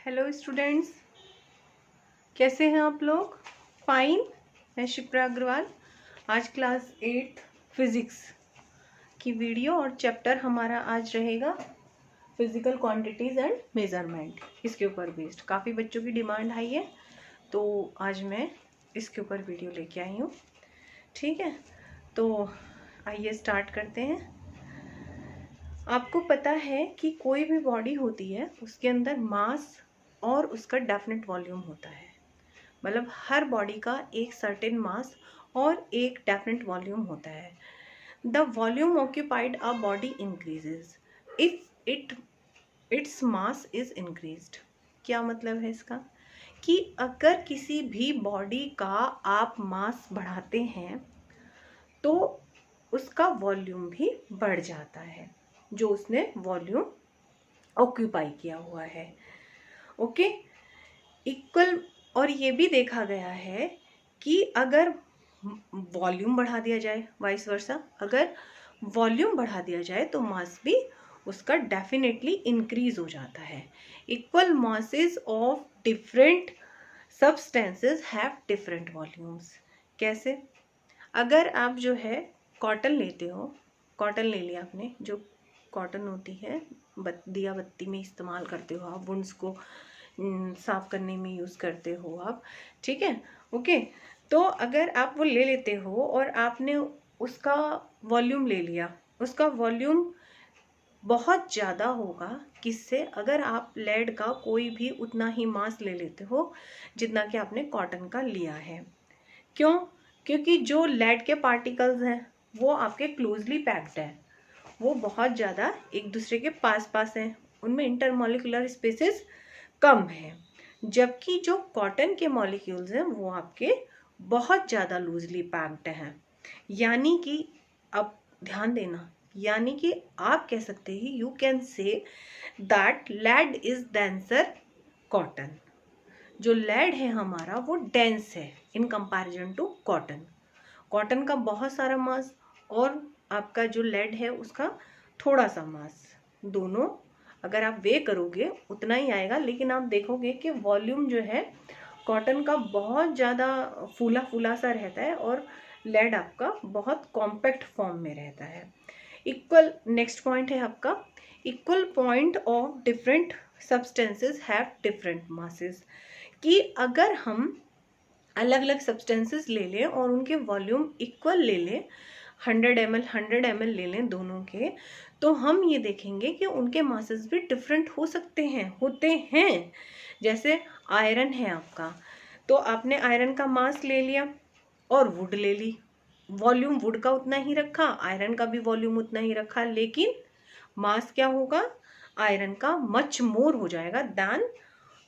Hello students, कैसे हैं आप लोग? फाइन। मैं शिप्रा अग्रवाल। आज क्लास 8 फिजिक्स की वीडियो और चैप्टर हमारा आज रहेगा फिजिकल क्वांटिटीज एंड मेजरमेंट। इसके ऊपर बेस्ड काफ़ी बच्चों की डिमांड आई है, तो आज मैं इसके ऊपर वीडियो लेके आई हूँ। ठीक है, तो आइए स्टार्ट करते हैं। आपको पता है कि कोई भी बॉडी होती है उसके अंदर मास और उसका डेफिनेट वॉल्यूम होता है। मतलब हर बॉडी का एक सर्टेन मास और एक डेफिनेट वॉल्यूम होता है। The volume occupied a body increases if its mass is increased. क्या मतलब है इसका? कि अगर किसी भी बॉडी का आप मास बढ़ाते हैं तो उसका वॉल्यूम भी बढ़ जाता है, जो उसने वॉल्यूम ऑक्यूपाई किया हुआ है। Okay, equal. और ये भी देखा गया है कि अगर वॉल्यूम बढ़ा दिया जाए, वाइस वर्सा, अगर वॉल्यूम बढ़ा दिया जाए तो मास भी उसका डेफिनेटली इंक्रीज हो जाता है। Equal masses of different substances have different volumes. कैसे? अगर आप जो है कॉटन लेते हो, कॉटन ले लिया आपने, जो कॉटन होती है दिया बत्ती में इस्तेमाल करते हो आप, वुंड्स को साफ करने में यूज़ करते हो आप, ठीक है, ओके। तो अगर आप वो ले लेते हो और आपने उसका वॉल्यूम ले लिया, उसका वॉल्यूम बहुत ज़्यादा होगा। किससे? अगर आप लेड का कोई भी उतना ही मास ले लेते हो जितना कि आपने कॉटन का लिया है। क्यों? क्योंकि जो लेड के पार्टिकल्स हैं वो आपके क्लोजली पैक्ड है, वो बहुत ज़्यादा एक दूसरे के पास पास हैं, उनमें इंटरमॉलिक्यूलर स्पेसेस कम है। जबकि जो कॉटन के मॉलिक्यूल्स हैं वो आपके बहुत ज़्यादा लूजली पैक्ड हैं। यानी कि अब ध्यान देना, यानी कि आप कह सकते हैं, you can say that lead is denser cotton. जो लेड है हमारा वो डेंस है in comparison to cotton. Cotton का बहुत सारा मास और आपका जो लेड है उसका थोड़ा सा मास, दोनों अगर आप वे करोगे उतना ही आएगा। लेकिन आप देखोगे कि वॉल्यूम जो है कॉटन का बहुत ज़्यादा फूला फूला सा रहता है और लेड आपका बहुत कॉम्पैक्ट फॉर्म में रहता है। इक्वल, नेक्स्ट पॉइंट है आपका, equal point of different substances have different masses. कि अगर हम अलग अलग सब्सटेंसेस ले लें और उनके वॉल्यूम इक्वल ले लें, 100 ml ले लें दोनों के, तो हम ये देखेंगे कि उनके मासेस भी डिफरेंट हो सकते हैं, होते हैं। जैसे आयरन है आपका, तो आपने आयरन का मास ले लिया और वुड ले ली, वॉल्यूम वुड का उतना ही रखा, आयरन का भी वॉल्यूम उतना ही रखा, लेकिन मास क्या होगा? आयरन का मच मोर हो जाएगा than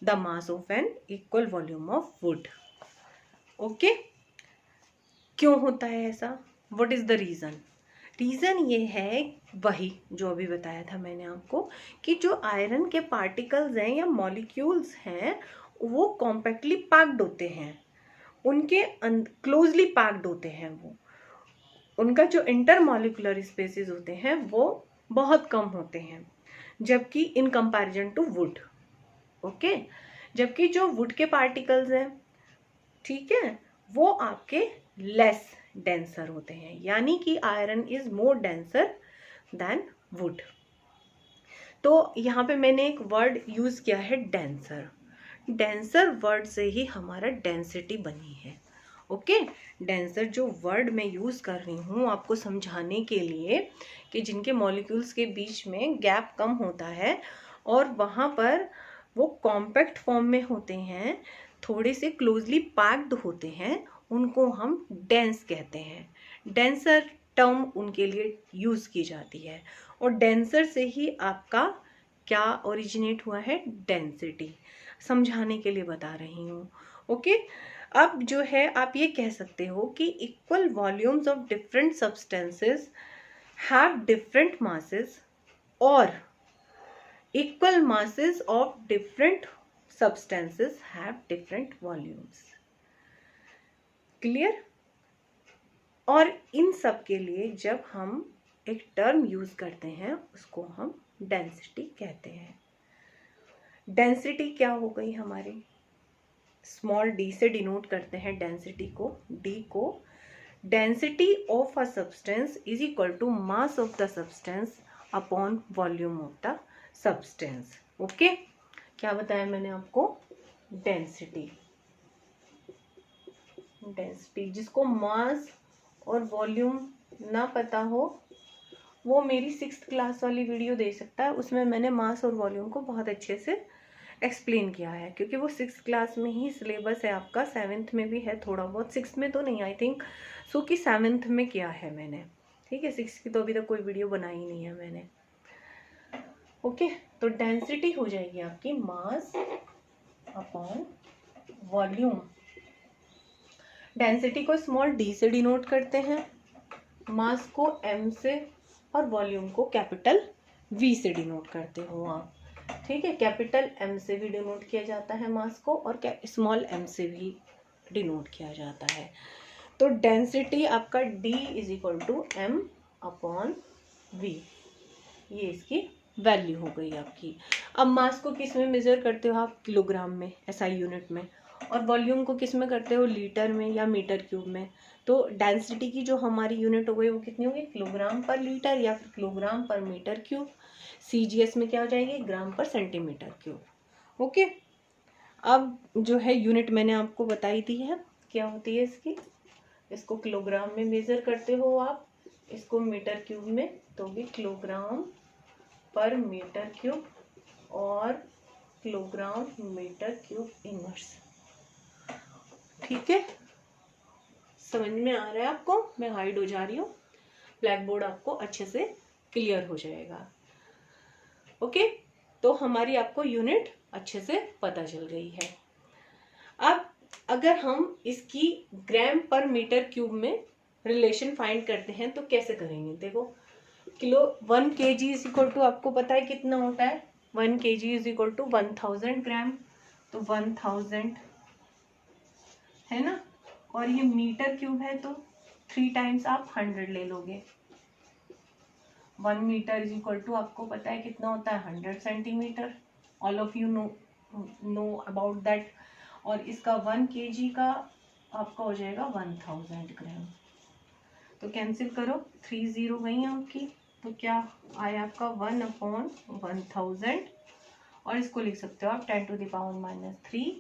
the mass of an equal volume of wood. Okay, क्यों होता है ऐसा? What is the reason? Reason ये है, वही जो अभी बताया था मैंने आपको, कि जो आयरन के पार्टिकल्स हैं या मॉलिक्यूल्स हैं वो कॉम्पैक्टली पैक्ड होते हैं, उनके क्लोजली पैक्ड होते हैं, वो उनका जो इंटरमॉलिक्यूलर स्पेसेस होते हैं वो बहुत कम होते हैं, जबकि in comparison to wood. Okay, जबकि जो वुड के पार्टिकल्स हैं, ठीक है, वो आपके लेस डेंसर होते हैं। यानी कि iron is more denser then would. तो यहाँ पे मैंने एक वर्ड यूज किया है डेंसर। डेंसर वर्ड से ही हमारा डेंसिटी बनी है। ओके, डेंसर जो वर्ड मैं यूज कर रही हूँ आपको समझाने के लिए कि जिनके मॉलिक्यूल्स के बीच में गैप कम होता है और वहाँ पर वो कॉम्पैक्ट फॉर्म में होते हैं, थोड़े से क्लोजली पैक्ड होते हैं, उनको हम डेंस कहते हैं। डेंसर टर्म उनके लिए यूज की जाती है और डेंसर से ही आपका क्या ओरिजिनेट हुआ है? डेंसिटी। समझाने के लिए बता रही हूँ। ओके, अब जो है आप ये कह सकते हो कि equal volumes of different substances have different masses और equal masses of different substances have different volumes. Clear? और इन सब के लिए जब हम एक टर्म यूज करते हैं उसको हम डेंसिटी कहते हैं। डेंसिटी क्या हो गई हमारी, स्मॉल डी से डिनोट करते हैं डेंसिटी को, डी को। Density of a substance is equal to mass of the substance upon volume of the substance. Okay, क्या बताया मैंने आपको, डेंसिटी। डेंसिटी जिसको मास और वॉल्यूम ना पता हो वो मेरी 6th क्लास वाली वीडियो दे सकता है, उसमें मैंने मास और वॉल्यूम को बहुत अच्छे से एक्सप्लेन किया है, क्योंकि वो 6th क्लास में ही सिलेबस है आपका, 7th में भी है थोड़ा बहुत, 6th में तो नहीं आई थिंक सो कि 7th में किया है मैंने, ठीक है। 6th की तो अभी तक कोई वीडियो बनाई नहीं है मैंने। ओके, तो डेंसिटी हो जाएगी आपकी मास अपॉन वॉल्यूम। डेंसिटी को स्मॉल डी से डिनोट करते हैं, मास को एम से और वॉल्यूम को कैपिटल वी से डिनोट करते हो आप, ठीक है। कैपिटल एम से भी डिनोट किया जाता है मास को, और स्मॉल एम से भी डिनोट किया जाता है। तो डेंसिटी आपका D is equal to M upon V, ये इसकी वैल्यू हो गई आपकी। अब मास को किस में मेजर करते हो आप, किलोग्राम में, एसआई यूनिट में, और वॉल्यूम को किस में करते हो, लीटर में या मीटर क्यूब में। तो डेंसिटी की जो हमारी यूनिट हो गई वो कितनी होगी, किलोग्राम पर लीटर या फिर किलोग्राम पर मीटर क्यूब। CGS में क्या हो जाएगी, ग्राम पर सेंटीमीटर क्यूब। ओके, अब जो है यूनिट मैंने आपको बताई दी है, क्या होती है इसकी, इसको किलोग्राम में मेजर करते हो आप, इसको मीटर क्यूब में, तो भी किलोग्राम पर मीटर क्यूब और किलोग्राम मीटर क्यूब इनवर्स। ठीक है, समझ में आ रहा है आपको, मैं हाइड हो जा रही हूँ, ब्लैक बोर्ड आपको अच्छे से क्लियर हो जाएगा। ओके, तो हमारी आपको यूनिट अच्छे से पता चल गई है। अब अगर हम इसकी ग्राम पर मीटर क्यूब में रिलेशन फाइंड करते हैं तो कैसे करेंगे, देखो, kilo 1 kg is equal to, आपको पता है कितना होता है, 1 kg is equal to 1000 gram, तो 1000 है ना, और ये मीटर क्यूब है तो 3 टाइम्स आप 100 ले लोगे। 1 मीटर इज इक्वल टू, आपको पता है कितना होता है, 100 centimetre, all of you know about that. और इसका 1 kg का आपका हो जाएगा 1000 ग्राम, तो कैंसिल करो, 3 0 गई आपकी, तो क्या आया आपका 1/1000, और इसको लिख सकते हो आप 10⁻³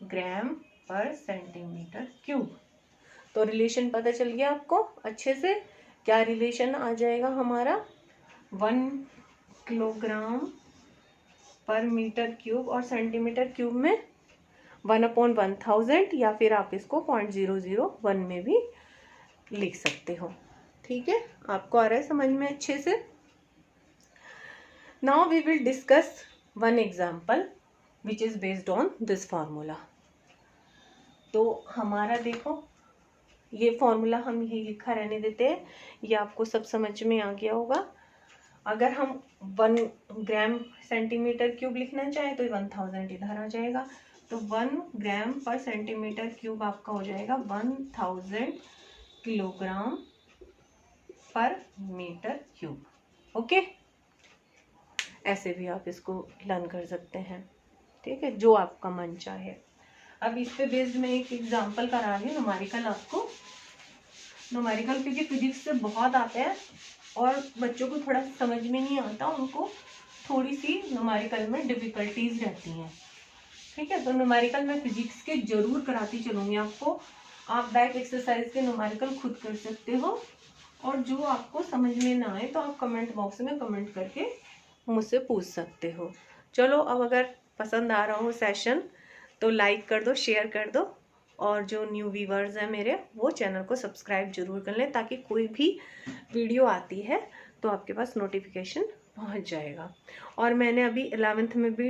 ग्राम पर सेंटीमीटर क्यूब। तो रिलेशन पता चल गया आपको अच्छे से, क्या रिलेशन आ जाएगा हमारा, 1 किलोग्राम पर मीटर क्यूब और सेंटीमीटर क्यूब में 1/1000, या फिर आप इसको 0.001 में भी लिख सकते हो। ठीक है, आपको आ रहा है समझ में अच्छे से। Now we will discuss one example which is based on this formula. तो हमारा देखो, ये फॉर्मूला हम यही लिखा रहने देते हैं, ये आपको सब समझ में आ गया होगा। अगर हम 1 ग्राम सेंटीमीटर क्यूब लिखना चाहें तो 1000 इधर आ जाएगा, तो 1 ग्राम पर सेंटीमीटर क्यूब आपका हो जाएगा 1000 किलोग्राम पर मीटर क्यूब। ओके, ऐसे भी आप इसको लर्न कर सकते हैं, ठीक है, जो आपका मन चाहे। अब इस पे बेस्ड मैं एक एग्जांपल करा रही हूँ, न्यूमेरिकल आपको, न्यूमेरिकल क्योंकि फिजिक्स से बहुत आता है और बच्चों को थोड़ा समझ में नहीं आता, उनको थोड़ी सी न्यूमेरिकल में डिफिकल्टीज रहती हैं, ठीक है। तो न्यूमेरिकल में फिजिक्स के जरूर कराती चलूँगी आपको, आप बैक एक्सरसाइज के न्यूमेरिकल खुद कर सकते हो, और जो आपको समझ में ना आए तो आप कमेंट बॉक्स में कमेंट करके मुझसे पूछ सकते हो। चलो, अब अगर पसंद आ रहा हो सेशन तो लाइक कर दो, शेयर कर दो, और जो न्यू व्यूअर्स हैं मेरे, वो चैनल को सब्सक्राइब जरूर कर लें, ताकि कोई भी वीडियो आती है तो आपके पास नोटिफिकेशन पहुंच जाएगा। और मैंने अभी 11th में भी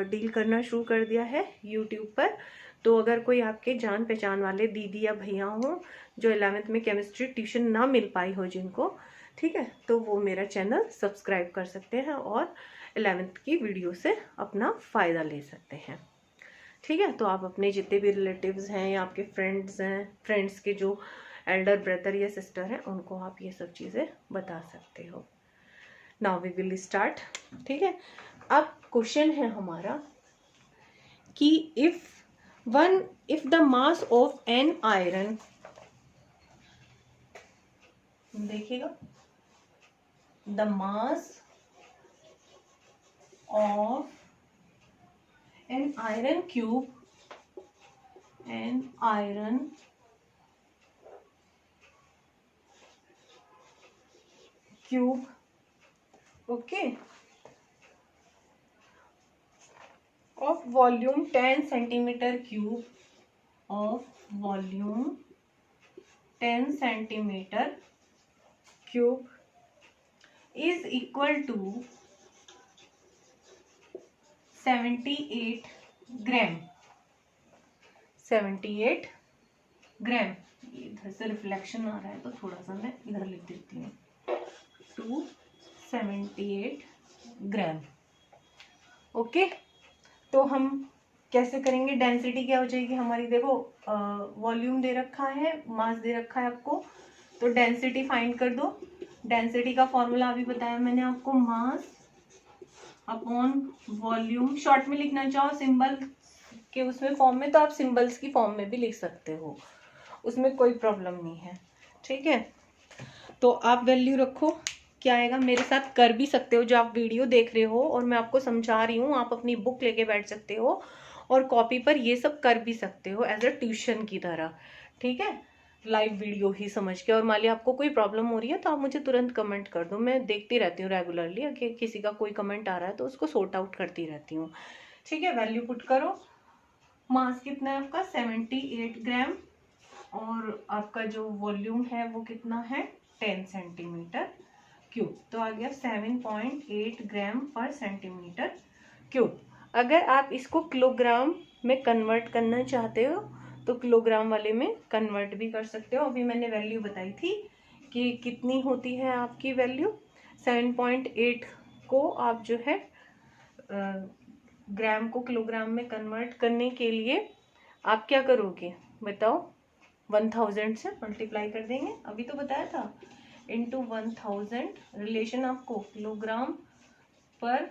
डील करना शुरू कर दिया है यूट्यूब पर, तो अगर कोई आपके जान पहचान वाले दीदी या भैया हों जो 11th में केमिस्ट्री ट्यूशन ना मिल पाई हो जिनको, ठीक है, तो वो मेरा चैनल सब्सक्राइब कर सकते हैं और 11th की वीडियो से अपना फ़ायदा ले सकते हैं, ठीक है। तो आप अपने जितने भी रिलेटिव्स हैं या आपके फ्रेंड्स हैं, फ्रेंड्स के जो एल्डर ब्रदर या सिस्टर हैं, उनको आप ये सब चीज़ें बता सकते हो। नाउ वी विल स्टार्ट, ठीक है। अब क्वेश्चन है हमारा कि if the mass of an iron, देखिएगा, the mass of an iron cube, okay, of volume 10 centimeter cube, of volume 10 centimeter cube is equal to 78 ग्राम। 78 ग्राम, इधर से रिफ्लेक्शन आ रहा है तो थोड़ा सा मैं इधर लिख देती हूँ, 278 ग्राम। ओके, तो हम कैसे करेंगे, डेंसिटी क्या हो जाएगी हमारी, देखो वॉल्यूम दे रखा है, मास दे रखा है आपको, तो डेंसिटी फाइंड कर दो। डेंसिटी का फॉर्मूला अभी बताया मैंने आपको, मास अपॉन वॉल्यूम। शॉर्ट में लिखना चाहो सिंबल के उसमें फॉर्म में, तो आप सिंबल्स की फॉर्म में भी लिख सकते हो, उसमें कोई प्रॉब्लम नहीं है, ठीक है। तो आप वैल्यू रखो, क्या आएगा, मेरे साथ कर भी सकते हो, जो आप वीडियो देख रहे हो और मैं आपको समझा रही हूँ, आप अपनी बुक लेके बैठ सकते हो और कॉपी पर ये सब कर भी सकते हो एज अ ट्यूशन की तरह, ठीक है, लाइव वीडियो ही समझ के। और मान लिया आपको कोई प्रॉब्लम हो रही है तो आप मुझे तुरंत कमेंट कर दो, मैं देखती रहती हूँ रेगुलरली, अगर किसी का कोई कमेंट आ रहा है तो उसको सॉर्ट आउट करती रहती हूँ, ठीक है। वैल्यू पुट करो, मास कितना है आपका 78 ग्राम, और आपका जो वॉल्यूम है वो कितना है 10 सेंटीमीटर क्यूब, तो आ गया 7.8 ग्राम पर सेंटीमीटर क्यूब। अगर आप इसको किलोग्राम में कन्वर्ट करना चाहते हो तो किलोग्राम वाले में कन्वर्ट भी कर सकते हो। अभी मैंने वैल्यू बताई थी कि कितनी होती है आपकी वैल्यू, 7.8 को आप जो है ग्राम को किलोग्राम में कन्वर्ट करने के लिए आप क्या करोगे बताओ, 1000 से मल्टीप्लाई कर देंगे, अभी तो बताया था, इंटू 1000, रिलेशन आपको किलोग्राम पर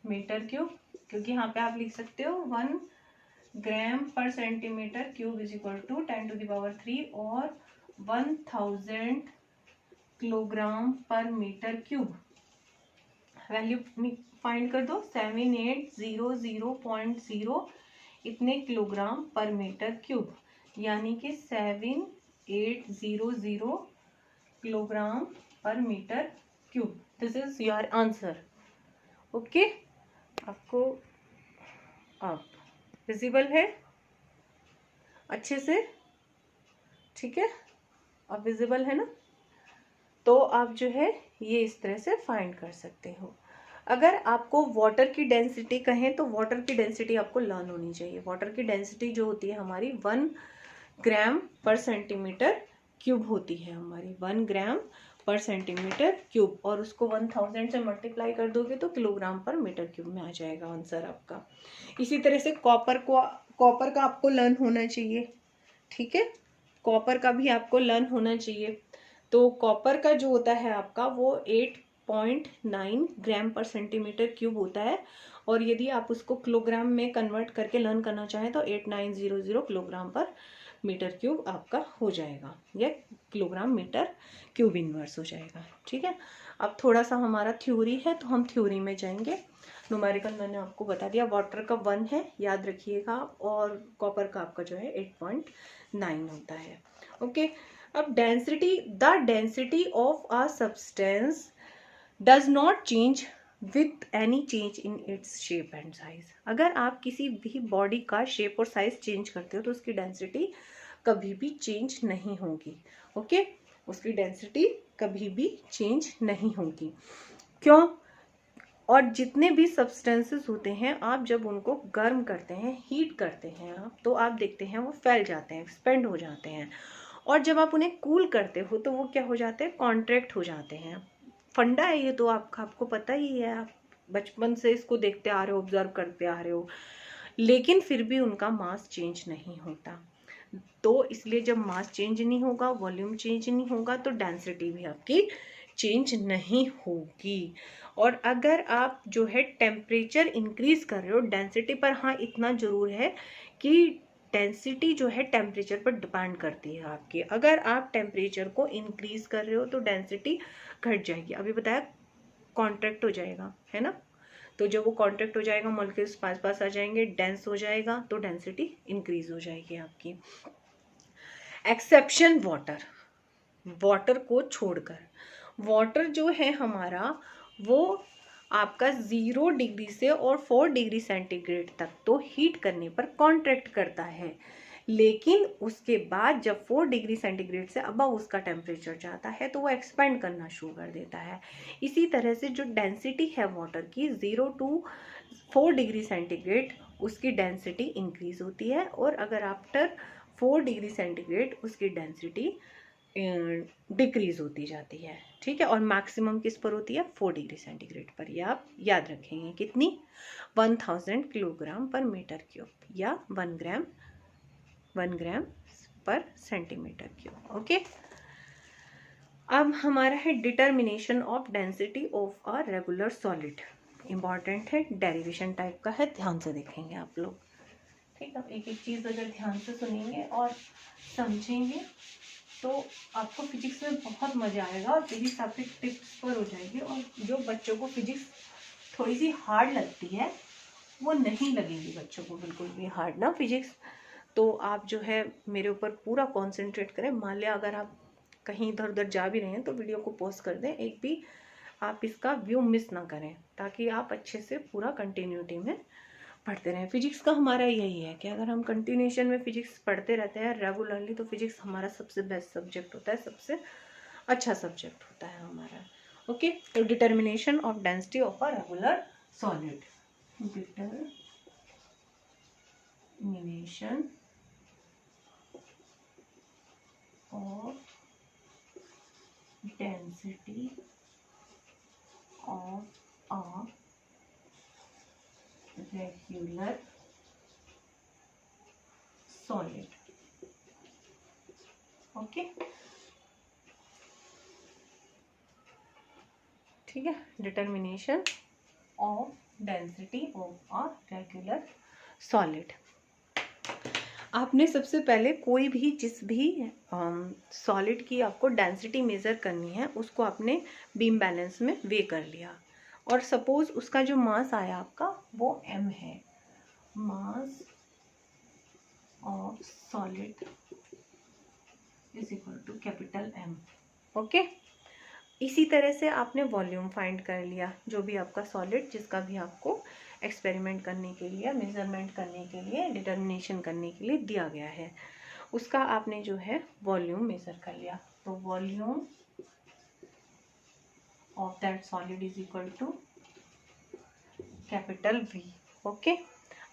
मीटर क्यूब, क्योंकि यहाँ पे आप लिख सकते हो 1 ग्राम पर centimetre cube is equal to 10⁻³ और 1000 किलोग्राम पर मीटर क्यूब। वैल्यू फाइंड कर दो, 7800.0 इतने किलोग्राम पर मीटर क्यूब, यानी कि 7800 किलोग्राम पर metre cube. This is your answer, okay. आपको आप विजिबल है अच्छे से, ठीक है, अब विजिबल है ना, तो आप जो है ये इस तरह से फाइंड कर सकते हो। अगर आपको वाटर की डेंसिटी कहें तो वाटर की डेंसिटी आपको लर्न होनी चाहिए। वाटर की डेंसिटी जो होती है हमारी 1 ग्राम पर सेंटीमीटर क्यूब होती है हमारी, 1 ग्राम पर सेंटीमीटर क्यूब, और उसको 1000 से मल्टीप्लाई कर दोगे तो किलोग्राम पर मीटर क्यूब में आ जाएगा आंसर आपका। इसी तरह से कॉपर का आपको लर्न होना चाहिए, ठीक है, कॉपर का भी आपको लर्न होना चाहिए। तो कॉपर का जो होता है आपका वो 8.9 ग्राम पर सेंटीमीटर क्यूब होता है, और यदि आप उसको किलोग्राम में कन्वर्ट करके लर्न करना चाहें तो 8900 किलोग्राम पर मीटर क्यूब आपका हो जाएगा, या किलोग्राम मीटर क्यूब इनवर्स हो जाएगा, ठीक है। अब थोड़ा सा हमारा थ्योरी है तो हम थ्योरी में जाएंगे। न्यूमेरिकल मैंने आपको बता दिया, वाटर का 1 है याद रखिएगा, और कॉपर का आपका जो है 8.9 होता है, ओके। अब the density of a substance does not change with any change in its shape and size. अगर आप किसी भी बॉडी का शेप और साइज चेंज करते हो तो उसकी डेंसिटी कभी भी चेंज नहीं होगी, ओके, उसकी डेंसिटी कभी भी चेंज नहीं होगी। क्यों? और जितने भी सब्सटेंसेस होते हैं आप जब उनको गर्म करते हैं, हीट करते हैं आप, तो आप देखते हैं वो फैल जाते हैं, एक्सपेंड हो जाते हैं, और जब आप उन्हें कूल करते हो तो वो क्या हो जाते हैं, कॉन्ट्रैक्ट हो जाते हैं। फंडा है ये तो आपको पता ही है, आप बचपन से इसको देखते आ रहे हो, ऑब्जर्व करते आ रहे हो, लेकिन फिर भी उनका मास चेंज नहीं होता। तो इसलिए जब मास चेंज नहीं होगा, वॉल्यूम चेंज नहीं होगा, तो डेंसिटी भी आपकी चेंज नहीं होगी। और अगर आप जो है टेम्परेचर इंक्रीज कर रहे हो डेंसिटी पर, हाँ इतना जरूर है कि डेंसिटी जो है टेम्परेचर पर डिपेंड करती है आपकी। अगर आप टेम्परेचर को इंक्रीज कर रहे हो तो डेंसिटी घट जाएगी। अभी बताया कॉन्ट्रैक्ट हो जाएगा, है ना। तो जब वो कॉन्ट्रैक्ट हो जाएगा, मॉलिक्यूल्स पास पास आ जाएंगे, डेंस हो जाएगा, तो डेंसिटी इंक्रीज हो जाएगी आपकी। एक्सेप्शन वाटर, वाटर को छोड़कर, वाटर जो है हमारा वो आपका 0 डिग्री से और 4 डिग्री सेंटीग्रेड तक तो हीट करने पर कॉन्ट्रैक्ट करता है, लेकिन उसके बाद जब 4 डिग्री सेंटीग्रेड से अबव उसका टेम्परेचर जाता है तो वो एक्सपेंड करना शुरू कर देता है। इसी तरह से जो डेंसिटी है वाटर की 0 to 4 डिग्री सेंटीग्रेड, उसकी डेंसिटी इंक्रीज होती है, और अगर आफ्टर 4 डिग्री सेंटीग्रेड उसकी डेंसिटी डिक्रीज होती जाती है। ठीक है, और मैक्सिमम किस पर होती है? 4 डिग्री सेंटीग्रेड पर। ये आप याद रखेंगे। कितनी? 1000 किलोग्राम पर मीटर क्यूब, या 1 ग्राम पर सेंटीमीटर क्यूब। ओके, अब हमारा है determination of density of a regular solid. Important है, डेरिवेशन टाइप का है, ध्यान से देखेंगे आप लोग। ठीक है, एक एक चीज़ अगर ध्यान से सुनेंगे और समझेंगे तो आपको फिजिक्स में बहुत मज़ा आएगा, और फिजिक्स आपके टिप्स पर हो जाएगी। और जो बच्चों को फिजिक्स थोड़ी सी हार्ड लगती है वो नहीं लगेगी बच्चों को बिल्कुल भी हार्ड ना फिजिक्स। तो आप जो है मेरे ऊपर पूरा कंसंट्रेट करें। मान लिया अगर आप कहीं इधर उधर जा भी रहे हैं तो वीडियो को पॉज कर दें, एक भी आप इसका व्यू मिस ना करें, ताकि आप अच्छे से पूरा कंटिन्यूटी में पढ़ते रहें। फिजिक्स का हमारा यही है कि अगर हम कंटिन्यूशन में फिजिक्स पढ़ते रहते हैं रेगुलरली, तो फिजिक्स हमारा सबसे बेस्ट सब्जेक्ट होता है, सबसे अच्छा सब्जेक्ट होता है हमारा। ओके, तो determination of density of a regular solid, determination of density of a regular solid. Okay, ठीक है, determination of density of a regular solid. आपने सबसे पहले कोई भी जिस भी सॉलिड की आपको डेंसिटी मेज़र करनी है उसको आपने बीम बैलेंस में वे कर लिया, और सपोज उसका जो मास आया आपका वो m है, mass of solid is equal to capital M। Okay, इसी तरह से आपने वॉल्यूम फाइंड कर लिया, जो भी आपका सॉलिड जिसका भी आपको एक्सपेरिमेंट करने के लिए, मेजरमेंट करने के लिए, डिटर्मिनेशन करने के लिए दिया गया है, उसका आपने जो है वॉल्यूम मेजर कर लिया। तो volume of that solid is equal to capital V। Okay,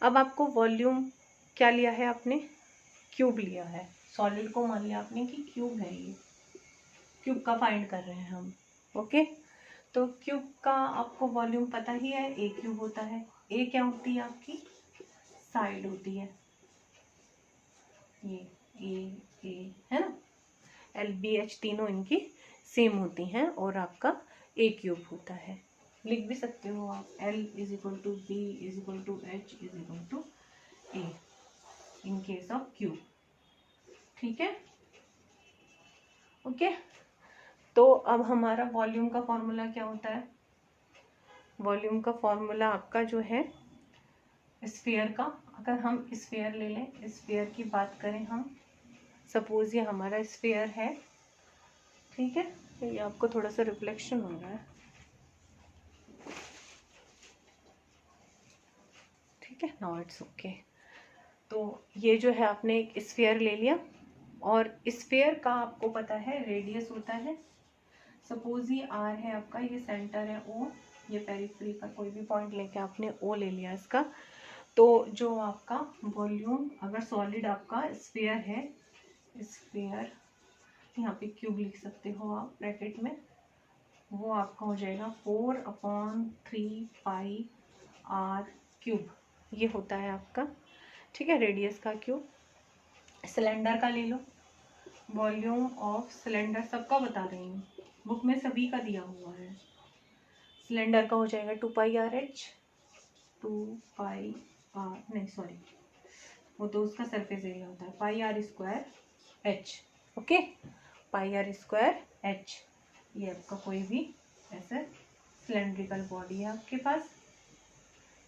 अब आपको वॉल्यूम क्या लिया है आपने? क्यूब लिया है। सॉलिड को मान लिया आपने कि क्यूब है, ये क्यूब का फाइंड कर रहे हैं हम। ओके, तो क्यूब का आपको वॉल्यूम पता ही है, ए क्यूब होता है। ए क्या होती है आपकी? साइड होती है, ये ए है ना, LBH तीनों इनकी सेम होती हैं, और आपका ए क्यूब होता है। लिख भी सकते हो आप, L is equal to B is equal to H is equal to A in case of cube. ठीक है, ओके। तो अब हमारा वॉल्यूम का फॉर्मूला क्या होता है? वॉल्यूम का फॉर्मूला आपका जो है स्फीयर का, अगर हम स्फीयर ले लें, स्फीयर की बात करें हम, सपोज ये हमारा स्फीयर है, ठीक है, ये आपको थोड़ा सा रिफ्लेक्शन हो रहा है, ठीक है, नाउ इट्स ओके। तो ये जो है आपने एक स्फीयर ले लिया, और स्फीयर का आपको पता है रेडियस होता है, सपोज ये R है आपका, ये सेंटर है O, ये पेरिफेरी का कोई भी पॉइंट लेके आपने O ले लिया इसका। तो जो आपका वॉल्यूम, अगर सॉलिड आपका स्फीयर है, स्फीयर यहाँ पे क्यूब लिख सकते हो आप ब्रैकेट में, वो आपका हो जाएगा 4/3 पाई R क्यूब, ये होता है आपका, ठीक है, रेडियस का क्यूब। सिलेंडर का ले लो, वॉल्यूम ऑफ सिलेंडर सबका बता रही हूँ, बुक में सभी का दिया हुआ है। सिलेंडर का हो जाएगा 2πRh, 2πr नहीं सॉरी, वो तो उसका सरफेस एरिया होता है, πr²h। Okay, πr²h। ये आपका कोई भी ऐसे सिलेंड्रिकल बॉडी है आपके पास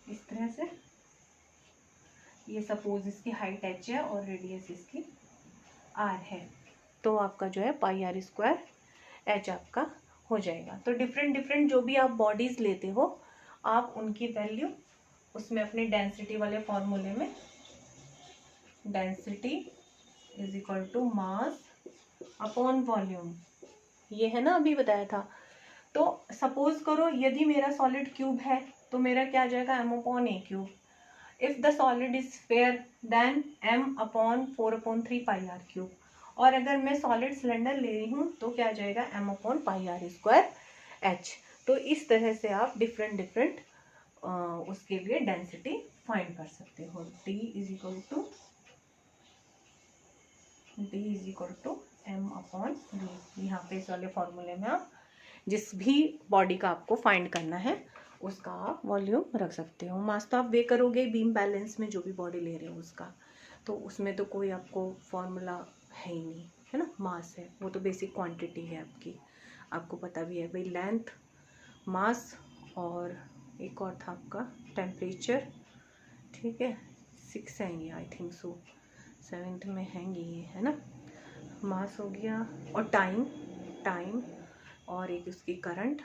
इस तरह से। ये सपोज इसकी हाइट h है और रेडियस इसकी r है, तो आपका जो है πr²h आपका हो जाएगा। तो डिफरेंट डिफरेंट जो भी आप बॉडीज लेते हो, आप उनकी वैल्यू उसमें अपने डेंसिटी वाले फॉर्मूले में, density is equal to mass upon volume, ये है ना अभी बताया था। तो सपोज करो यदि मेरा सॉलिड क्यूब है तो मेरा क्या आ जाएगा, m/a³। If the solid is fair then m/4/3πr³। और अगर मैं सॉलिड सिलेंडर ले रही हूँ तो क्या आ जाएगा, m/πr²h। तो इस तरह से आप डिफरेंट डिफरेंट उसके लिए डेंसिटी फाइंड कर सकते हो। D is equal to m/v। यहाँ पे इस वाले फॉर्मूले में आप जिस भी बॉडी का आपको फाइंड करना है उसका आप वॉल्यूम रख सकते हो। मास तो आप वे करोगे बीम बैलेंस में जो भी बॉडी ले रहे हो उसका, तो उसमें तो कोई आपको फॉर्मूला है ही नहीं, है ना। मास है वो तो बेसिक क्वांटिटी है आपकी, आपको पता भी है भाई, लेंथ, मास और एक और था आपका टेम्परेचर, ठीक है। 6 है ये, आई थिंक सो 7th में हैंगे ये, है ना। मास हो गया और टाइम और एक उसकी करंट,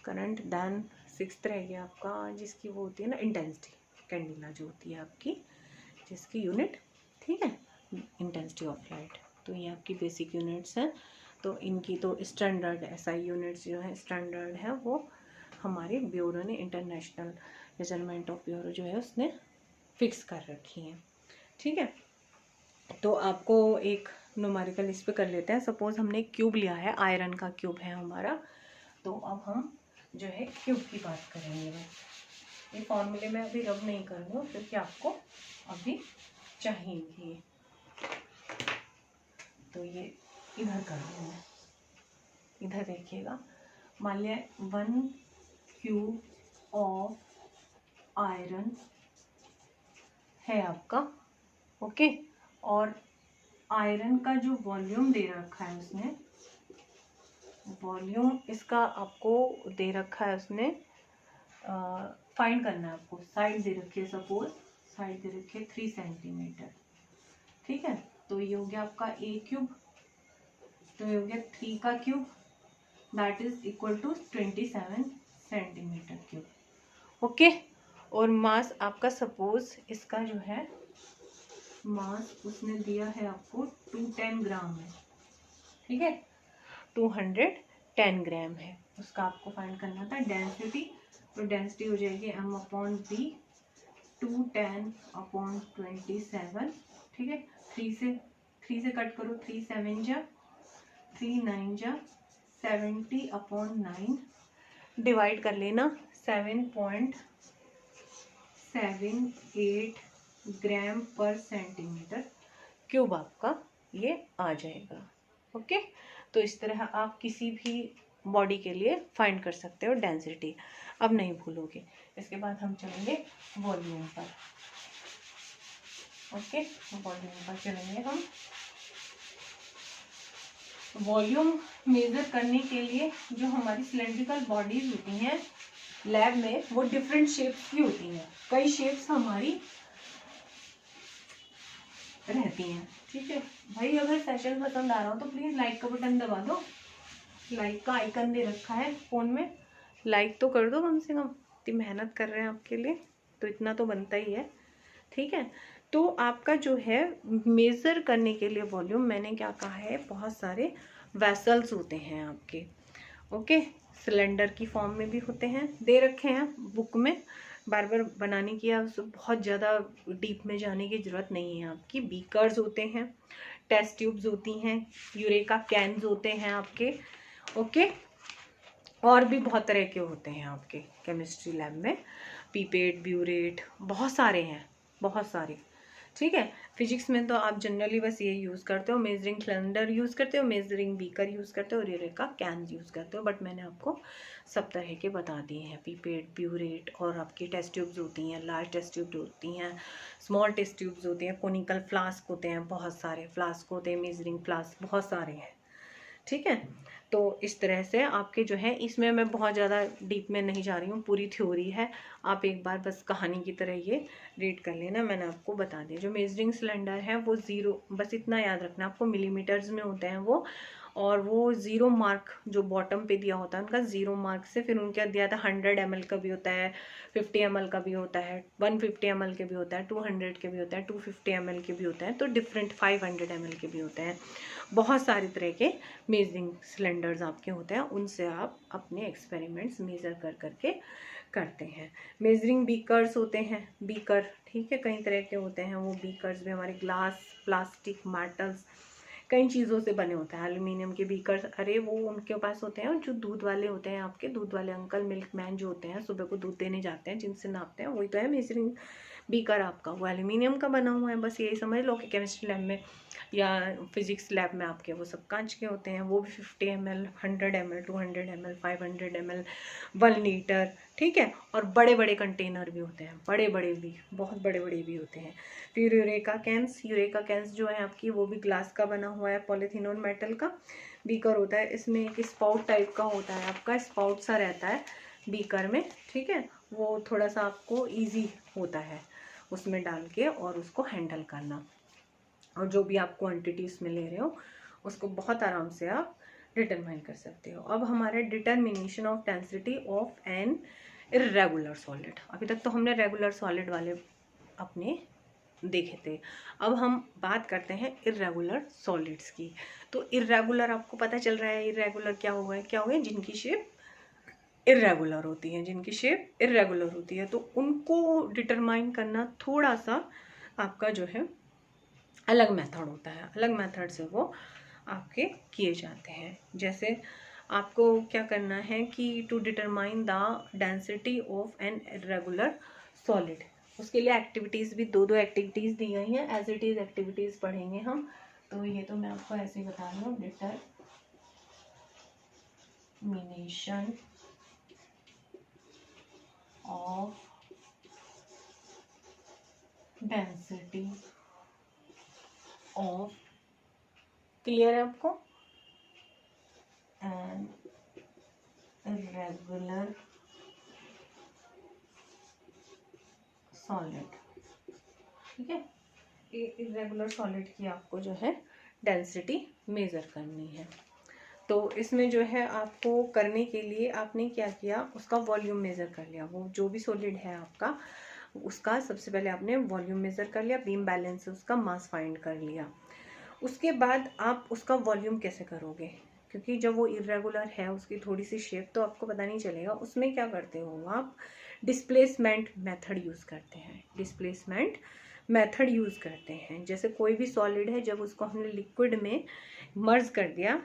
देन 6th रह गया आपका जिसकी वो होती है ना इंटेंसिटी, कैंडिला जो होती है आपकी जिसकी यूनिट, ठीक है, इंटेंसिटी ऑफ लाइट। तो ये आपकी बेसिक यूनिट्स हैं। तो इनकी तो स्टैंडर्ड SI यूनिट्स जो है स्टैंडर्ड है, वो हमारे ब्यूरो ने, इंटरनेशनल मेजरमेंट ऑफ ब्यूरो जो है उसने फिक्स कर रखी हैं, ठीक है। तो आपको एक न्यूमेरिकल इस पे कर लेते हैं। सपोज हमने एक क्यूब लिया है, आयरन का क्यूब है हमारा, तो अब हम जो है क्यूब की बात करेंगे। ये फॉर्मूले में अभी रब नहीं कर रही हूँ क्योंकि आपको अभी चाहिए। तो ये इधर कर दूँ मैं, इधर देखिएगा। मान लिया 1 क्यूब ऑफ आयरन है आपका, ओके। और आयरन का जो वॉल्यूम दे रखा है उसने, वॉल्यूम इसका आपको दे रखा है उसने, फाइंड करना है आपको। साइड दे रखी है, सपोज साइड दे रखी है 3 सेंटीमीटर, ठीक है। तो ये हो गया आपका A³, तो ये हो गया 3 का cube, that is equal to 27 centimetre cube, okay. और मास आपका सपोज इसका जो है मास उसने दिया है आपको 210 ग्राम है, ठीक है, 210 ग्राम है, उसका आपको फाइंड करना था डेंसिटी। तो डेंसिटी हो जाएगी m/v 210/27, ठीक है। 3 से कट करो, 3 7 जा 3 9 जा 70/9, डिवाइड कर लेना 7.78 ग्राम पर सेंटीमीटर क्यूब आपका ये आ जाएगा, ओके। तो इस तरह आप किसी भी बॉडी के लिए फाइंड कर सकते हो डेंसिटी, अब नहीं भूलोगे। इसके बाद हम चलेंगे वॉल्यूम पर, ओके। वॉल्यूम पर चलेंगे हम। वॉल्यूम मेजर करने के लिए जो हमारी सिलेंड्रिकल बॉडीज होती हैं लैब में, वो डिफरेंट शेप्स की होती हैं। कई शेप्स हमारी रहती हैं, ठीक है भाई। अगर सेशन पसंद आ रहा हो तो प्लीज़ लाइक का बटन दबा दो, लाइक का आइकन दे रखा है फ़ोन में, लाइक तो कर दो कम से कम। इतनी मेहनत कर रहे हैं आपके लिए तो इतना तो बनता ही है, ठीक है। तो आपका जो है मेज़र करने के लिए वॉल्यूम, मैंने क्या कहा है, बहुत सारे वेसल्स होते हैं आपके, ओके। सिलेंडर की फॉर्म में भी होते हैं, दे रखे हैं बुक में, बार बार बनाने की या बहुत ज़्यादा डीप में जाने की ज़रूरत नहीं है आपकी। बीकर्स होते हैं, टेस्ट ट्यूब्स होती हैं, यूरेका कैन्स होते हैं आपके, ओके। और भी बहुत तरह के होते हैं आपके केमिस्ट्री लैब में, पीपेट, ब्यूरेट, बहुत सारे हैं, बहुत सारे, ठीक है। फिजिक्स में तो आप जनरली बस ये यूज़ करते हो, मेजरिंग सिलेंडर यूज़ करते हो, मेजरिंग बीकर यूज़ करते हो और यूरेका कैन यूज़ करते हो, बट मैंने आपको सब तरह के बता दिए हैं, पीपेट, ब्यूरेट, और आपकी टेस्ट ट्यूब्स होती हैं, लार्ज टेस्ट ट्यूब्स होती हैं, स्मॉल टेस्ट ट्यूब्स होती हैं, कोनिकल फ्लास्क होते हैं, बहुत सारे फ्लास्क होते हैं, मेजरिंग फ्लास्क बहुत सारे हैं। ठीक है, तो इस तरह से आपके जो है, इसमें मैं बहुत ज़्यादा डीप में नहीं जा रही हूँ, पूरी थ्योरी है, आप एक बार बस कहानी की तरह ये रीड कर लेना, मैंने आपको बता दिया। जो मेजरिंग सिलेंडर है वो 0, बस इतना याद रखना आपको, मिलीमीटर्स में होते हैं वो, और वो 0 मार्क जो बॉटम पे दिया होता है उनका 0 मार्क से, फिर उनका दिया था 100 ml का भी होता है, 50 ml का भी होता है, 150 ml के भी होता है, 200 के भी होता है, 250 ml के भी होते हैं, तो डिफरेंट 500 ml के भी होते हैं। बहुत सारे तरह के मेजरिंग सिलेंडर्स आपके होते हैं, उनसे आप अपने एक्सपेरिमेंट्स मेज़र कर करके करते हैं। मेजरिंग बीकर्स होते हैं, बीकर, ठीक है, कई तरह के होते हैं वो बीकर्स भी हमारे, ग्लास, प्लास्टिक, मेटल्स, कई चीज़ों से बने होते हैं। एल्यूमिनियम के बीकर्स, अरे वो उनके पास होते हैं जो दूध वाले होते हैं, आपके दूध वाले अंकल, मिल्क मैन जो होते हैं, सुबह को दूध देने जाते हैं, जिनसे नापते हैं, वही तो है मेजरिंग बीकर आपका, वो एल्यूमिनियम का बना हुआ है। बस यही समझ लो कि केमिस्ट्री लैब में या फिजिक्स लैब में आपके वो सब कांच के होते हैं, वो भी 50 ml, 100 ml, 200 ml, 500 ml, 1 litre, ठीक है। और बड़े बड़े कंटेनर भी होते हैं, बड़े बड़े भी, बहुत बड़े बड़े भी होते हैं। फिर यूरेका कैंस, यूरेका कैंस जो है आपकी, वो भी ग्लास का बना हुआ है, पॉलीथीन और मेटल का बीकर होता है। इसमें एक स्पाउट टाइप का होता है आपका, स्पाउट सा रहता है बीकर में, ठीक है, वो थोड़ा सा आपको ईजी होता है उसमें डाल के और उसको हैंडल करना, और जो भी आप क्वांटिटी उसमें ले रहे हो उसको बहुत आराम से आप डिटरमाइन कर सकते हो। अब हमारे determination of density of an irregular solid, अभी तक तो हमने रेगुलर सॉलिड वाले अपने देखे थे, अब हम बात करते हैं इर्रेगुलर सॉलिड्स की। तो इर्रेगुलर आपको पता चल रहा है, इर्रेगुलर क्या हुआ है, क्या हुआ है, जिनकी शेप इर्रेगुलर होती है, जिनकी शेप इर्रेगुलर होती है, तो उनको डिटरमाइन करना थोड़ा सा आपका जो है अलग मेथड होता है, अलग मेथड से वो आपके किए जाते हैं। जैसे आपको क्या करना है कि to determine the density of an irregular solid, उसके लिए एक्टिविटीज़ भी दो एक्टिविटीज़ दी गई हैं, एज इट इज़ एक्टिविटीज़ पढ़ेंगे हम, तो ये तो मैं आपको ऐसे ही बता रही हूँ, determination of density of, clear है आपको, एंड इर्रेगुलर सॉलिड, ठीक है, इर्रेगुलर सॉलिड की आपको जो है डेंसिटी मेज़र करनी है। तो इसमें जो है आपको करने के लिए आपने क्या किया, उसका वॉल्यूम मेज़र कर लिया, वो जो भी सॉलिड है आपका उसका सबसे पहले आपने वॉल्यूम मेज़र कर लिया, बीम बैलेंस से उसका मास फाइंड कर लिया। उसके बाद आप उसका वॉल्यूम कैसे करोगे, क्योंकि जब वो इर्रेगुलर है उसकी थोड़ी सी शेप तो आपको पता नहीं चलेगा, उसमें क्या करते हो आप, डिस्प्लेसमेंट मेथड यूज़ करते हैं, डिस्प्लेसमेंट मेथड यूज़ करते हैं। जैसे कोई भी सॉलिड है, जब उसको हमने लिक्विड में मर्ज कर दिया,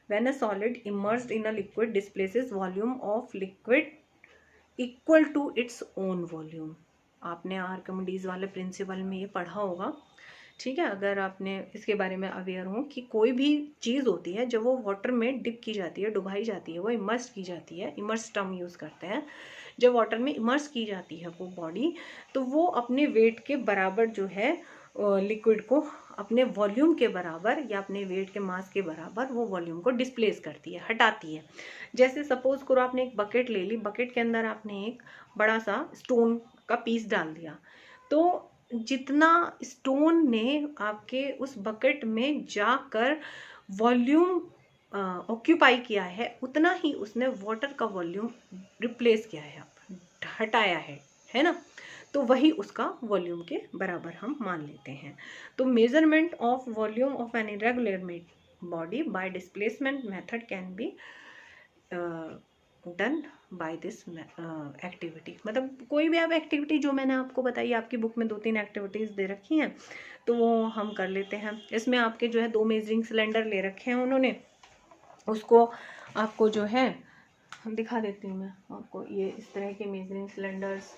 when a solid immersed in a liquid displaces volume of liquid equal to its own volume, आपने आर्किमिडीज वाले प्रिंसिपल में ये पढ़ा होगा, ठीक है। अगर आपने इसके बारे में अवेयर हो कि कोई भी चीज़ होती है जब वो वाटर में डिप की जाती है, डुबाई जाती है, वो इमर्स की जाती है, इमर्स टर्म यूज़ करते हैं, जब वाटर में इमर्स की जाती है वो बॉडी, तो वो अपने वेट के बराबर जो है लिक्विड को अपने वॉल्यूम के बराबर या अपने वेट के मास के बराबर वो वॉल्यूम को डिस्प्लेस करती है, हटाती है। जैसे सपोज करो आपने एक बकेट ले ली, बकेट के अंदर आपने एक बड़ा सा स्टोन का पीस डाल दिया, तो जितना स्टोन ने आपके उस बकेट में जाकर वॉल्यूम ऑक्यूपाई किया है, उतना ही उसने वाटर का वॉल्यूम रिप्लेस किया है, हटाया है ना, तो वही उसका वॉल्यूम के बराबर हम मान लेते हैं। तो measurement of volume of an irregular body by displacement method can be done by this activity, मतलब कोई भी आप एक्टिविटी जो मैंने आपको बताई, आपकी बुक में 2-3 एक्टिविटीज़ दे रखी हैं, तो वो हम कर लेते हैं। इसमें आपके जो है 2 मेजरिंग सिलेंडर ले रखे हैं उन्होंने, उसको आपको जो है दिखा देती हूँ मैं आपको, ये इस तरह के मेजरिंग सिलेंडर्स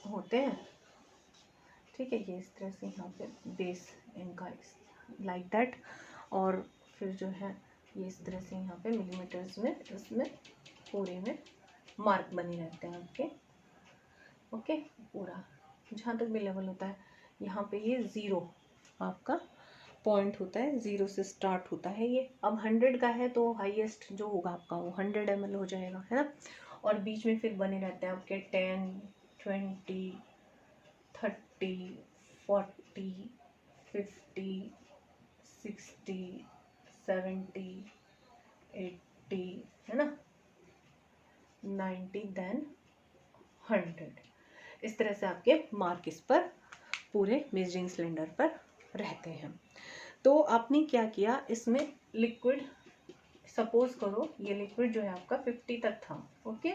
होते हैं, ठीक है, ये इस तरह से यहाँ पे बेस इनका लाइक दैट, और फिर जो है ये इस तरह से यहाँ पे मिलीमीटर्स में इसमें पूरे में मार्क बने रहते हैं आपके। ओके, पूरा जहाँ तक भी लेवल होता है, यहाँ पे ये 0 आपका पॉइंट होता है, 0 से स्टार्ट होता है ये। अब 100 का है तो हाईएस्ट जो होगा आपका वो 100 ml हो जाएगा, है ना। और बीच में फिर बने रहते हैं आपके 10, 20, 30, 40, 50, 60, 70, 80, है ना, 90, देन 100। इस तरह से आपके मार्क इस पर पूरे मेजरिंग सिलेंडर पर रहते हैं। तो आपने क्या किया, इसमें लिक्विड, सपोज करो ये लिक्विड जो है आपका 50 तक था। ओके,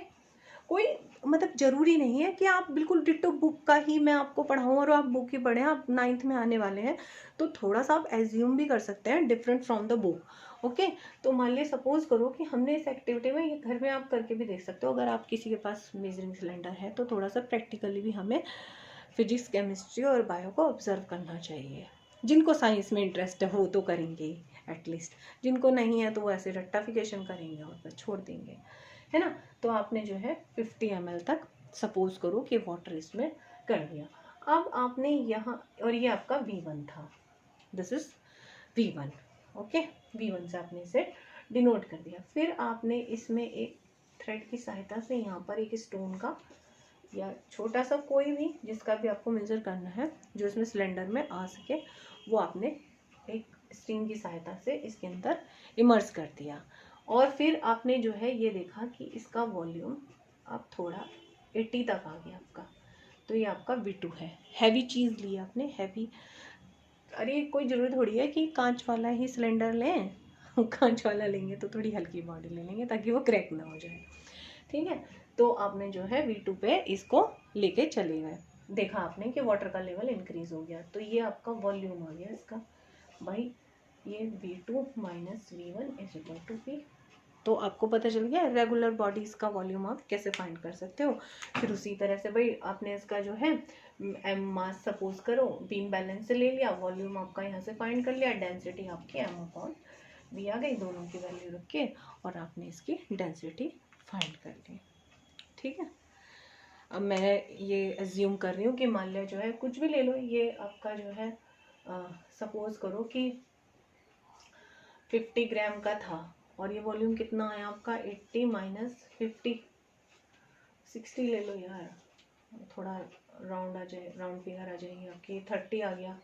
कोई मतलब ज़रूरी नहीं है कि आप बिल्कुल डिट्टो बुक का ही मैं आपको पढ़ाऊँ और आप बुक ही पढ़ें। आप 9th में आने वाले हैं तो थोड़ा सा आप एज्यूम भी कर सकते हैं different from the book. Okay, तो मान लीजिए सपोज करो कि हमने इस एक्टिविटी में, ये घर में आप करके भी देख सकते हो अगर आप किसी के पास मेजरिंग सिलेंडर है, तो थोड़ा सा प्रैक्टिकली भी हमें फिजिक्स, केमिस्ट्री और बायो को ऑब्जर्व करना चाहिए। जिनको साइंस में इंटरेस्ट है वो तो करेंगे एटलीस्ट, जिनको नहीं है तो वो ऐसे रट्टाफिकेशन करेंगे और बस छोड़ देंगे, है ना। तो आपने जो है 50 ml तक सपोज करो कि वाटर इसमें कर दिया। अब आपने यहाँ, और ये आपका V1 था, this is V1। Okay, V1 से आपने इसे डिनोट कर दिया। फिर आपने इसमें एक थ्रेड की सहायता से यहाँ पर एक स्टोन का या छोटा सा कोई भी जिसका भी आपको मेजर करना है जो इसमें सिलेंडर में आ सके, वो आपने एक स्ट्रिंग की सहायता से इसके अंदर इमर्स कर दिया। और फिर आपने जो है ये देखा कि इसका वॉल्यूम अब थोड़ा 80 तक आ गया आपका, तो ये आपका V2 है। हैवी चीज़ ली आपने, हैवी, अरे कोई ज़रूरत थोड़ी है कि कांच वाला ही सिलेंडर लें कांच वाला लेंगे तो थोड़ी हल्की बॉडी ले लेंगे ताकि वो क्रैक ना हो जाए, ठीक है। तो आपने जो है V2 पे इसको लेके चले गए, देखा आपने कि वाटर का लेवल इंक्रीज हो गया, तो ये आपका वॉल्यूम आ गया इसका। भाई ये V2 minus V1 is equal to P। तो आपको पता चल गया रेगुलर बॉडीज का वॉल्यूम आप कैसे फाइंड कर सकते हो। फिर उसी तरह से भाई आपने इसका जो है एम मास सपोज करो बीम बैलेंस से ले लिया, वॉल्यूम आपका यहाँ से फाइंड कर लिया, डेंसिटी आपकी m/v आ गई, दोनों की वैल्यू रख के और आपने इसकी डेंसिटी फाइंड कर ली, ठीक है। अब मैं ये एज्यूम कर रही हूँ कि मान लिया जो है कुछ भी ले लो, ये आपका जो है सपोज करो कि 50 ग्राम का था और ये वॉल्यूम कितना आया आपका 80 माइनस 50, 60 ले लो यार, थोड़ा राउंड आ जाए, राउंड फिगर आ जाएगी आपकी, 30 आ गया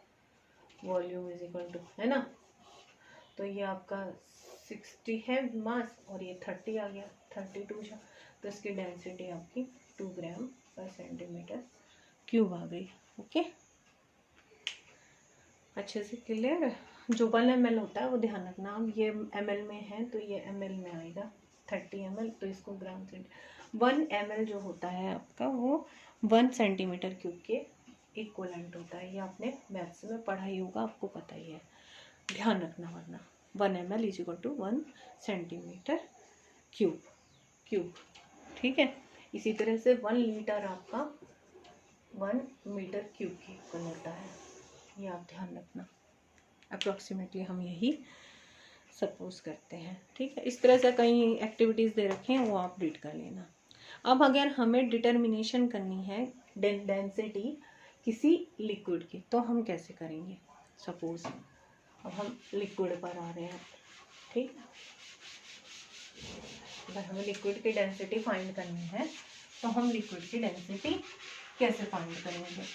वॉल्यूम इज इक्वल टू, है ना। तो ये आपका 60 है मास और ये 30 आ गया, 32 था, तो इसकी डेंसिटी आपकी 2 ग्राम पर सेंटीमीटर क्यूब आ गई। ओके, अच्छे से क्लियर है। जो 1 ml होता है वो ध्यान रखना, अब ये ml में है तो ये ml में आएगा 30 ml, तो इसको ग्राम सेंटी 1 ml जो होता है आपका वो 1 सेंटीमीटर क्यूब के इक्वलेंट होता है। ये आपने मैथ्स में पढ़ा ही होगा, आपको पता ही है, ध्यान रखना वरना। 1 ml is equal to 1 centimetre cube, ठीक है। इसी तरह से 1 लीटर आपका 1 मीटर क्यूब के इक्वल होता है, ये आप ध्यान रखना। अप्रॉक्सीमेटली हम यही सपोज करते हैं, ठीक है। इस तरह से कई एक्टिविटीज़ दे रखे हैं वो आप रीड कर लेना। अब अगर हमें डिटर्मिनेशन करनी है डेंसिटी किसी लिक्विड की तो हम कैसे करेंगे। सपोज अब हम लिक्विड पर आ रहे हैं, ठीक है। अगर हमें लिक्विड की डेंसिटी फाइंड करनी है तो हम लिक्विड की डेंसिटी कैसे फाइंड करेंगे।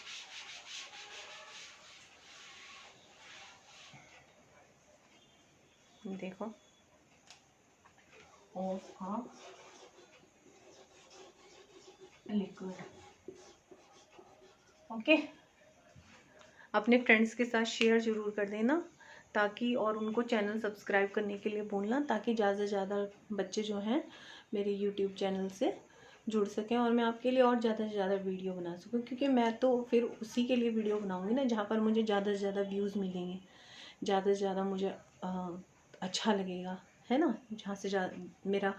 देखो ऑफ लिक्विड, ओके। अपने फ्रेंड्स के साथ शेयर जरूर कर देना ताकि, और उनको चैनल सब्सक्राइब करने के लिए बोलना ताकि ज़्यादा से ज़्यादा बच्चे जो हैं मेरे यूट्यूब चैनल से जुड़ सकें और मैं आपके लिए और ज़्यादा से ज़्यादा वीडियो बना सकूं, क्योंकि मैं तो फिर उसी के लिए वीडियो बनाऊंगी ना जहाँ पर मुझे ज़्यादा से ज़्यादा व्यूज़ मिलेंगे, ज़्यादा से ज़्यादा मुझे अच्छा लगेगा, है ना। जहाँ से मेरा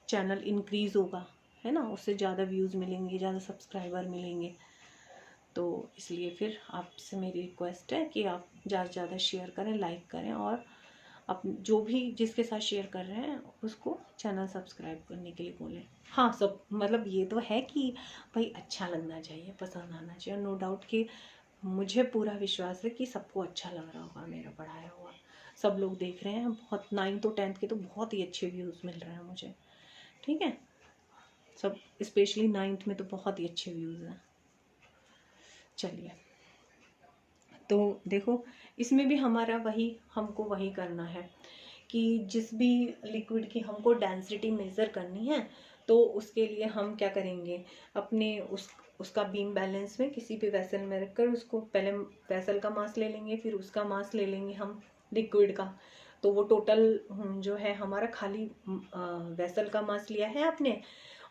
चैनल इंक्रीज़ होगा, है ना, उससे ज़्यादा व्यूज़ मिलेंगे, ज़्यादा सब्सक्राइबर मिलेंगे। तो इसलिए फिर आपसे मेरी रिक्वेस्ट है कि आप ज़्यादा से ज़्यादा शेयर करें, लाइक करें, और आप जो भी जिसके साथ शेयर कर रहे हैं उसको चैनल सब्सक्राइब करने के लिए बोलें। हाँ, सब मतलब ये तो है कि भाई अच्छा लगना चाहिए, पसंद आना चाहिए। नो डाउट कि मुझे पूरा विश्वास है कि सबको अच्छा लग रहा होगा मेरा पढ़ाया हुआ। सब लोग देख रहे हैं, बहुत 9th और 10th के तो बहुत ही अच्छे व्यूज़ मिल रहे हैं मुझे। ठीक है, सब स्पेशली 9th में तो बहुत ही अच्छे व्यूज़ हैं। चलिए, तो देखो इसमें भी हमारा हमको वही करना है कि जिस भी लिक्विड की हमको डेंसिटी मेज़र करनी है, तो उसके लिए हम क्या करेंगे, अपने उसका बीम बैलेंस में किसी भी वेसल में रखकर उसको पहले वेसल का मास ले लेंगे, फिर उसका मास ले लेंगे हम लिक्विड का। तो वो टोटल जो है हमारा खाली वेसल का मास लिया है आपने,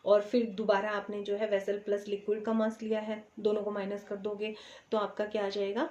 और फिर दोबारा आपने जो है वेसल प्लस लिक्विड का मास लिया है, दोनों को माइनस कर दोगे तो आपका क्या आ जाएगा,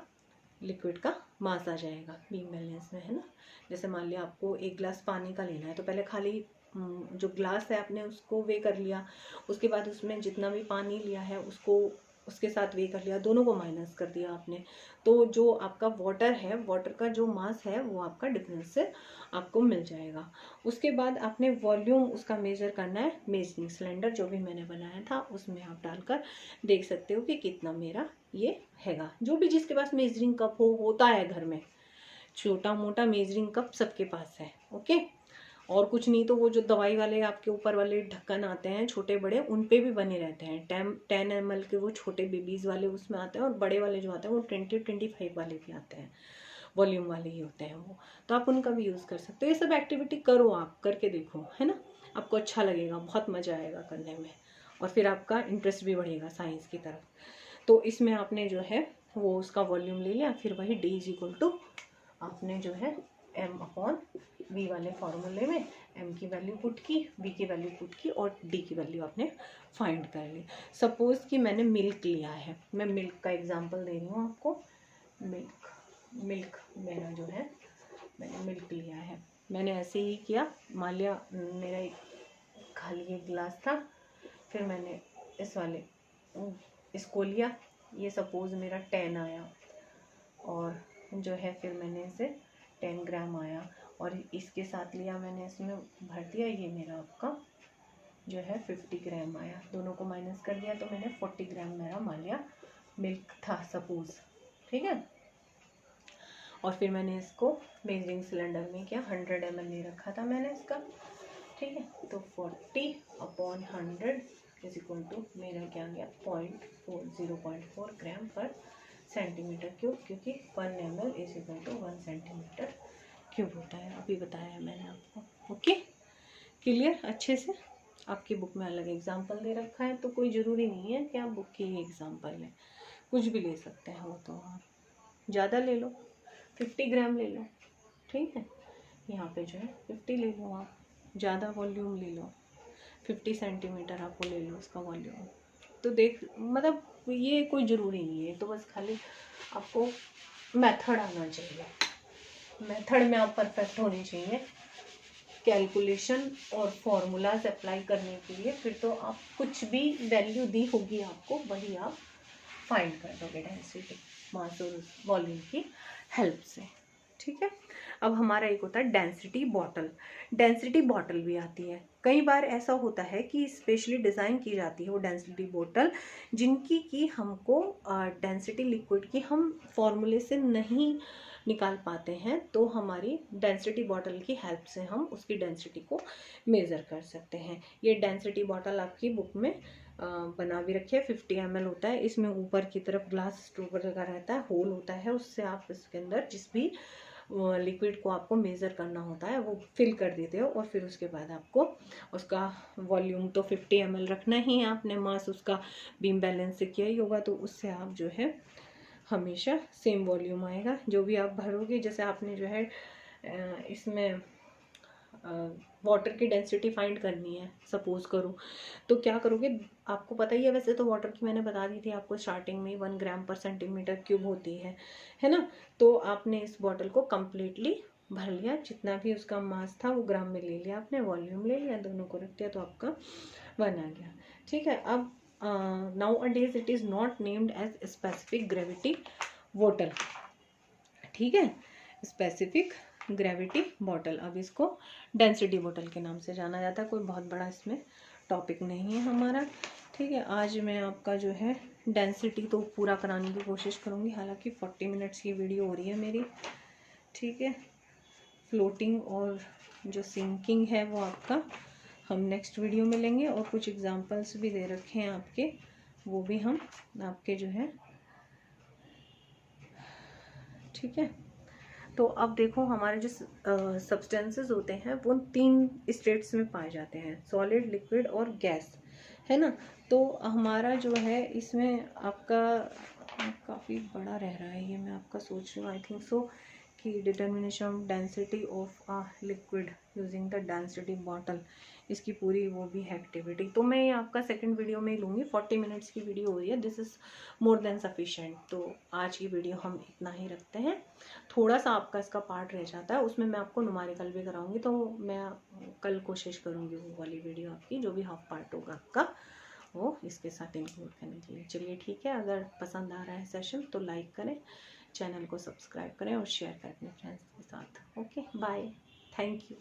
लिक्विड का मास आ जाएगा बीम बैलेंस में, है ना। जैसे मान लिया आपको 1 गिलास पानी का लेना है, तो पहले खाली जो ग्लास है आपने उसको वे कर लिया, उसके बाद उसमें जितना भी पानी लिया है उसको उसके साथ वे कर लिया, दोनों को माइनस कर दिया आपने। तो जो आपका वाटर है, वाटर का जो मास है वो आपका डिफरेंस से आपको मिल जाएगा। उसके बाद आपने वॉल्यूम उसका मेजर करना है, मेजरिंग सिलेंडर जो भी मैंने बनाया था उसमें आप डालकर देख सकते हो कि कितना मेरा ये हैगा। जो भी जिसके पास मेजरिंग कप होता है घर में, छोटा मोटा मेजरिंग कप सबके पास है, ओके। और कुछ नहीं तो वो जो दवाई वाले आपके ऊपर वाले ढक्कन आते हैं छोटे बड़े, उन पे भी बने रहते हैं 10 ml के, वो छोटे बेबीज़ वाले उसमें आते हैं, और बड़े वाले जो आते हैं वो 20-25 वाले भी आते हैं, वॉल्यूम वाले ही होते हैं वो। तो आप उनका भी यूज़ कर सकते हो। ये सब एक्टिविटी करो, आप करके देखो, है ना, आपको अच्छा लगेगा, बहुत मज़ा आएगा करने में, और फिर आपका इंटरेस्ट भी बढ़ेगा साइंस की तरफ। तो इसमें आपने जो है वो उसका वॉल्यूम ले लिया, फिर वही D इज इक्वल टू आपने जो है m/v वाले फॉर्मूले में m की वैल्यू पुट की, v की वैल्यू पुट की, और d की वैल्यू आपने फाइंड कर ली। सपोज़ कि मैंने मिल्क लिया है, मैं मिल्क का एग्जांपल दे रही हूँ आपको। मिल्क मेरा जो है, मैंने मिल्क लिया है, मैंने ऐसे ही किया। मान लिया मेरा खाली एक गिलास था, फिर मैंने इसको लिया, ये सपोज़ मेरा 10 आया, और जो है फिर मैंने इसे 10 ग्राम आया, और इसके साथ लिया मैंने, इसमें भर दिया, ये मेरा आपका जो है 50 ग्राम आया, दोनों को माइनस कर दिया, तो मैंने 40 ग्राम मेरा मान लिया मिल्क था सपोज़, ठीक है। और फिर मैंने इसको मेजरिंग सिलेंडर में किया, 100 ml ले रखा था मैंने इसका, ठीक है। तो 40/100 इज इक्वल टू मेरा क्या गया, 0.4 ग्राम पर सेंटीमीटर क्यूब, क्योंकि 1 ml is equal to 1 centimetre cube होता है। अभी बताया है मैंने आपको, ओके, क्लियर अच्छे से। आपकी बुक में अलग एग्जाम्पल दे रखा है, तो कोई ज़रूरी नहीं है कि आप बुक की ही एग्जाम्पल लें, कुछ भी ले सकते हैं, वो तो आप ज़्यादा ले लो, 50 ग्राम ले लो, ठीक है। यहाँ पे जो है 50 ले लो, आप ज़्यादा वॉल्यूम ले लो, 50 सेंटीमीटर आपको ले लो उसका वॉल्यूम। तो देख मतलब ये कोई ज़रूरी नहीं है, तो बस खाली आपको मेथड आना चाहिए, मेथड में आप परफेक्ट होने चाहिए, कैलकुलेशन और फॉर्मूलाज अप्लाई करने के लिए। फिर तो आप कुछ भी वैल्यू दी होगी आपको, वही आप फाइंड कर दोगे डेंसिटी, मास और वॉल्यूम की हेल्प से, ठीक है। अब हमारा एक होता है डेंसिटी बॉटल। डेंसिटी बॉटल भी आती है, कई बार ऐसा होता है कि स्पेशली डिज़ाइन की जाती है वो डेंसिटी बॉटल, जिनकी कि हमको डेंसिटी लिक्विड की हम फॉर्मूले से नहीं निकाल पाते हैं, तो हमारी डेंसिटी बॉटल की हेल्प से हम उसकी डेंसिटी को मेज़र कर सकते हैं। ये डेंसिटी बॉटल आपकी बुक में बना भी रखी है, 50 ml होता है, इसमें ऊपर की तरफ ग्लास स्टोवर लगा रहता है, होल होता है, उससे आप इसके अंदर जिस भी लिक्विड को आपको मेज़र करना होता है वो फिल कर देते हो, और फिर उसके बाद आपको उसका वॉल्यूम तो 50 ml रखना ही है, आपने मास उसका बीम बैलेंस से किया ही होगा, तो उससे आप जो है हमेशा सेम वॉल्यूम आएगा जो भी आप भरोगे। जैसे आपने जो है इसमें वाटर की डेंसिटी फाइंड करनी है सपोज करो, तो क्या करोगे, आपको पता ही है वैसे तो, वाटर की मैंने बता दी थी आपको स्टार्टिंग में, 1 ग्राम पर सेंटीमीटर क्यूब होती है ना। तो आपने इस बॉटल को कम्प्लीटली भर लिया, जितना भी उसका मास था वो ग्राम में ले लिया आपने, वॉल्यूम ले लिया, दोनों को रख दिया, तो आपका 1 आ गया, ठीक है। अब nowadays it is not named as specific gravity bottle, ठीक है, स्पेसिफिक ग्रेविटी बॉटल। अब इसको डेंसिटी बॉटल के नाम से जाना जाता है। कोई बहुत बड़ा इसमें टॉपिक नहीं है हमारा, ठीक है। आज मैं आपका जो है डेंसिटी तो पूरा कराने की कोशिश करूँगी, हालांकि 40 मिनट्स की वीडियो हो रही है मेरी, ठीक है। फ्लोटिंग और जो सिंकिंग है वो आपका हम नेक्स्ट वीडियो में लेंगे, और कुछ एग्जांपल्स भी दे रखे हैं आपके, वो भी हम आपके जो है, ठीक है। तो अब देखो हमारे जो सब्सटेंसेस होते हैं वो 3 स्टेट्स में पाए जाते हैं, सॉलिड, लिक्विड और गैस, है ना। तो हमारा जो है इसमें आपका काफ़ी बड़ा रह रहा है ये, मैं आपका सोच रही हूँ, आई थिंक सो, कि determination of density of a liquid using the density bottle, इसकी पूरी वो भी है एक्टिविटी। तो मैं ये आपका सेकंड वीडियो में लूँगी। 40 मिनट्स की वीडियो हो रही है, this is more than sufficient. तो आज की वीडियो हम इतना ही रखते हैं। थोड़ा सा आपका इसका पार्ट रह जाता है, उसमें मैं आपको न्यूमेरिकल भी कराऊंगी, तो मैं कल कोशिश करूंगी वो वाली वीडियो आपकी जो भी हाफ पार्ट होगा आपका वो इसके साथ इंक्लूड करने के लिए। चलिए ठीक है, अगर पसंद आ रहा है सेशन तो लाइक करें, चैनल को सब्सक्राइब करें और शेयर करें अपने फ्रेंड्स के साथ। Okay, bye, thank you.